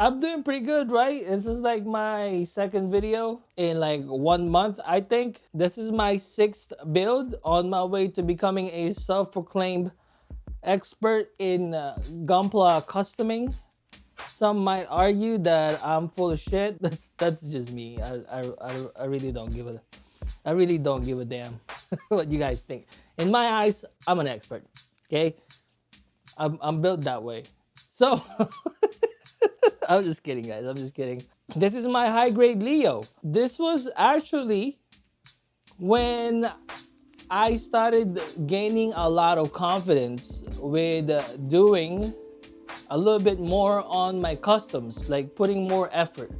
I'm doing pretty good, right? This is like my second video in like 1 month. I think this is my sixth build on my way to becoming a self-proclaimed expert in Gunpla customing. Some might argue that I'm full of shit. That's just me. I really don't give a I really don't give a damn what you guys think. In my eyes, I'm an expert. Okay, I'm built that way. So I'm just kidding, guys. I'm just kidding. This is my high grade Leo. This was actually when I started gaining a lot of confidence with doing a little bit more on my customs, like putting more effort.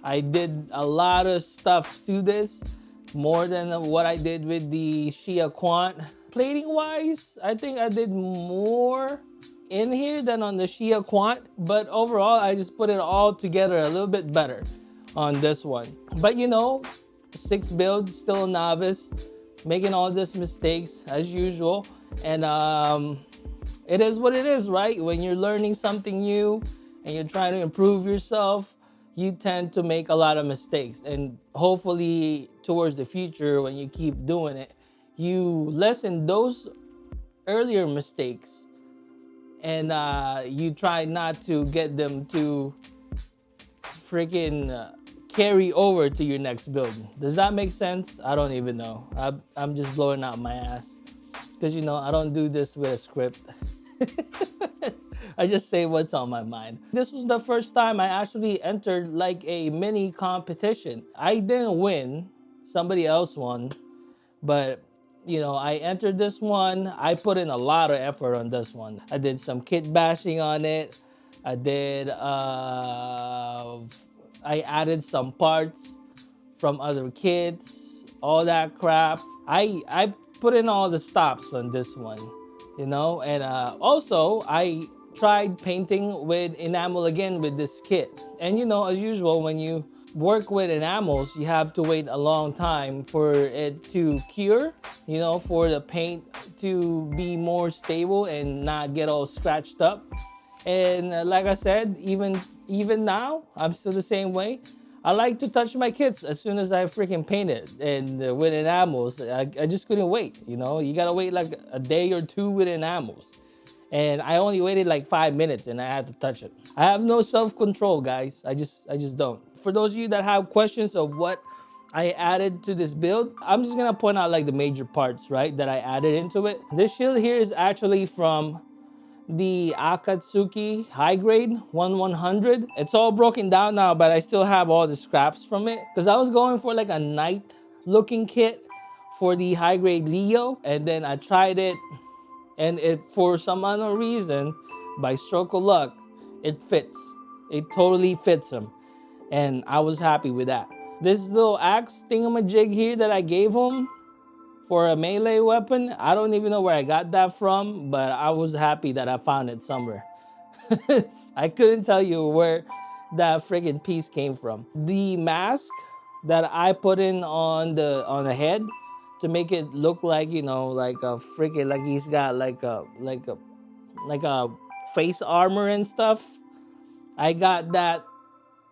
I did a lot of stuff to this, more than what I did with the Shia Quant. Plating wise, I think I did more in here than on the Shia Quant, but overall I just put it all together a little bit better on this one. But you know, six builds, still a novice, making all these mistakes as usual. And it is what it is, right? When you're learning something new and you're trying to improve yourself, you tend to make a lot of mistakes. And hopefully, towards the future, when you keep doing it, you lessen those earlier mistakes and you try not to get them to freaking carry over to your next build. Does that make sense? I don't even know. I'm just blowing out my ass because, you know, I don't do this with a script. I just say what's on my mind. This was the first time I actually entered like a mini competition. I didn't win, somebody else won, but you know, I entered this one. I put in a lot of effort on this one. I did some kit bashing on it. I did, I added some parts from other kits, all that crap. I put in all the stops on this one, you know, and also I tried painting with enamel again with this kit. And you know, as usual, when you work with enamels, you have to wait a long time for it to cure, you know, for the paint to be more stable and not get all scratched up. And like I said, even now, I'm still the same way. I like to touch my kits as soon as I freaking paint it. And with enamels, I just couldn't wait, you know? You gotta wait like a day or two with enamels. And I only waited like 5 minutes and I had to touch it. I have no self-control, guys. I just don't. For those of you that have questions of what I added to this build, I'm just gonna point out like the major parts, right, that I added into it. This shield here is actually from the Akatsuki high grade 1100. It's all broken down now, but I still have all the scraps from it because I was going for like a knight looking kit for the high grade Leo, and then I tried it, and it, for some unknown reason, by stroke of luck, it fits. It totally fits him, and I was happy with that. This little axe thingamajig here that I gave him for a melee weapon, I don't even know where I got that from, but I was happy that I found it somewhere. I couldn't tell you where that friggin' piece came from. The mask that I put in on the head to make it look like, you know, like a freaking, like he's got like a face armor and stuff. I got that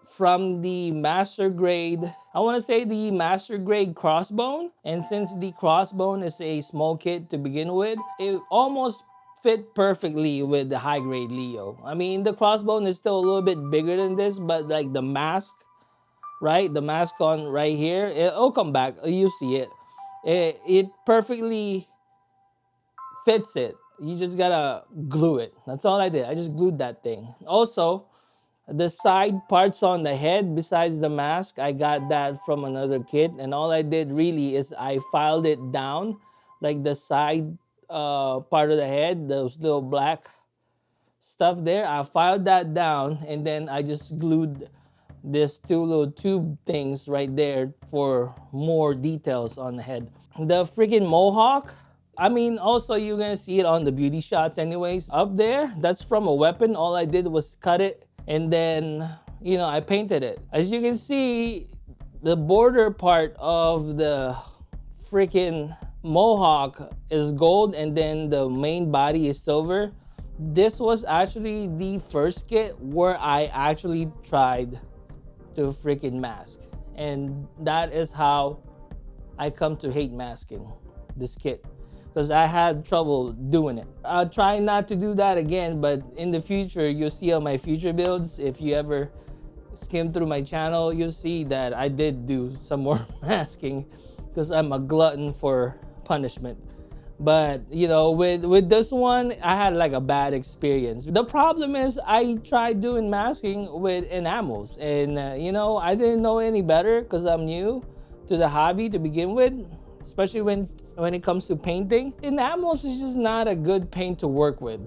from the master grade, I want to say the master grade crossbone. And since the crossbone is a small kit to begin with, it almost fit perfectly with the high grade Leo. I mean, the crossbone is still a little bit bigger than this, but like the mask, right? The mask on right here, it'll come back. You see it. It perfectly fits it. You just gotta glue it. That's all I did. I just glued that thing. Also, the side parts on the head, besides the mask, I got that from another kit. And all I did really is I filed it down, like the side part of the head, those little black stuff there. I filed that down, and then I just glued these two little tube things right there for more details on the head. The freaking mohawk, I mean, also you're gonna see it on the beauty shots anyways. Up there, that's from a weapon. All I did was cut it, and then, you know, I painted it. As you can see, the border part of the freaking mohawk is gold, and then the main body is silver. This was actually the first kit where I actually tried to freaking mask. And that is how I come to hate masking this kit, because I had trouble doing it. I'll try not to do that again, but in the future, you'll see on my future builds, if you ever skim through my channel, you'll see that I did do some more masking because I'm a glutton for punishment. But you know, with this one, I had like a bad experience. The problem is I tried doing masking with enamels, and you know, I didn't know any better because I'm new to the hobby to begin with, especially when it comes to painting. Enamels is just not a good paint to work with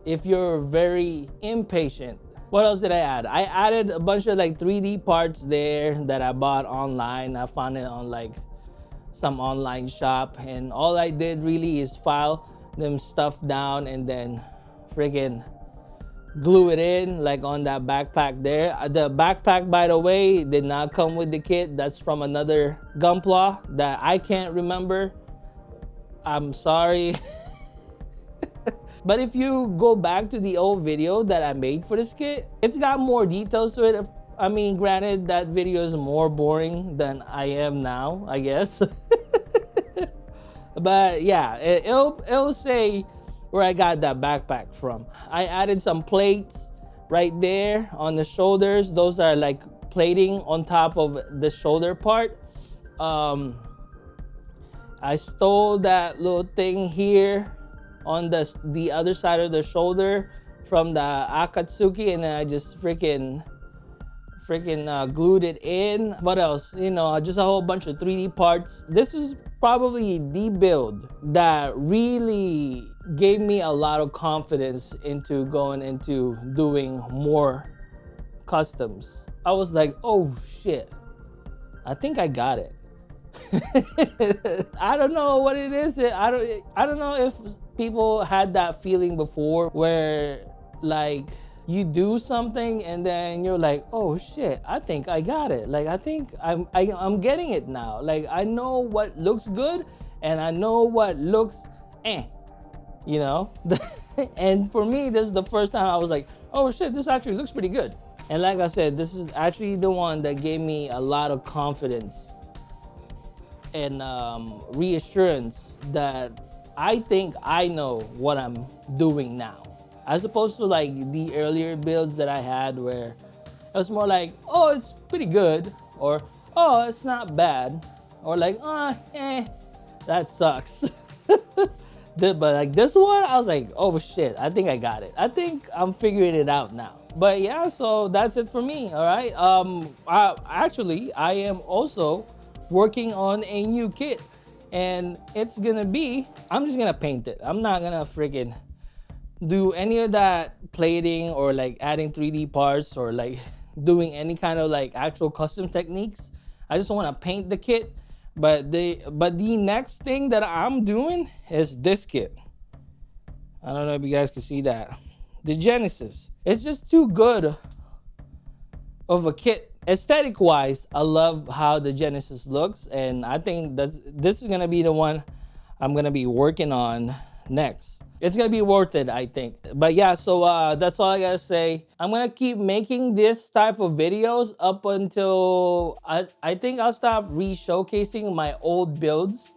if you're very impatient. What else did I add? I added a bunch of like 3D parts there that I bought online. I found it on like some online shop, and all I did really is file them stuff down and then freaking glue it in like on that backpack there. The backpack, by the way, did not come with the kit. That's from another Gunpla that I can't remember. I'm sorry. But if you go back to the old video that I made for this kit, it's got more details to it. I mean, granted, that video is more boring than I am now, I guess. But yeah, it'll say where I got that backpack from. I added some plates right there on the shoulders. Those are like plating on top of the shoulder part. I stole that little thing here on the other side of the shoulder from the Akatsuki, and then I just freaking glued it in. What else? You know, just a whole bunch of 3D parts. This is probably the build that really gave me a lot of confidence into going into doing more customs. I was like, oh shit, I think I got it. I don't know what it is. I don't know if people had that feeling before where like you do something and then you're like, oh shit, I think I got it. Like, I think I'm getting it now. Like, I know what looks good and I know what looks you know. And for me, this is the first time I was like, oh shit, this actually looks pretty good. And like I said, this is actually the one that gave me a lot of confidence and reassurance that I think I know what I'm doing now, as opposed to like the earlier builds that I had where it was more like, oh, it's pretty good, or oh, it's not bad, or like, that sucks. But like this one, I was like, oh shit, I think I got it. I think I'm figuring it out now. But yeah, so that's it for me. All right. I am also working on a new kit, and it's gonna be, I'm just gonna paint it. I'm not gonna freaking do any of that plating or like adding 3D parts or like doing any kind of like actual custom techniques. I just want to paint the kit. But the next thing that I'm doing is this kit. I don't know if you guys can see that. The Genesis. It's just too good of a kit. Aesthetic wise, I love how the Genesis looks, and I think this is gonna be the one I'm gonna be working on next. It's gonna be worth it, I think. But yeah, so that's all I gotta say. I'm gonna keep making this type of videos up until I think I'll stop re-showcasing my old builds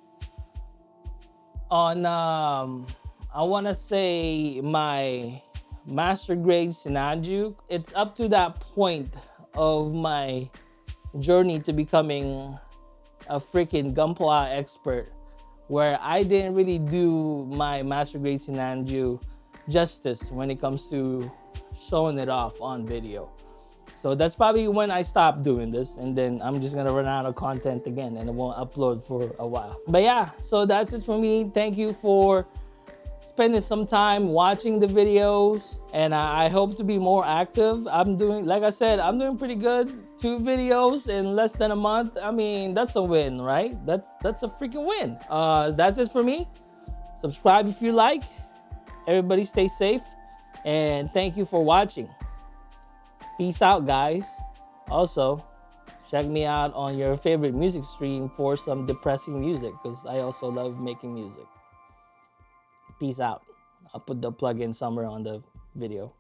on I wanna say my master grade Sinanju. It's up to that point of my journey to becoming a freaking Gunpla expert, where I didn't really do my master grade Sinanju justice when it comes to showing it off on video. So that's probably when I stopped doing this, and then I'm just gonna run out of content again and it won't upload for a while. But yeah, so that's it for me. Thank you for spending some time watching the videos, and I hope to be more active. I'm doing, like I said, I'm doing pretty good. 2 videos in less than a month. I mean, that's a win, right? That's a freaking win. That's it for me. Subscribe if you like. Everybody stay safe, and thank you for watching. Peace out, guys. Also, check me out on your favorite music stream for some depressing music, because I also love making music. Peace out. I'll put the plugin somewhere on the video.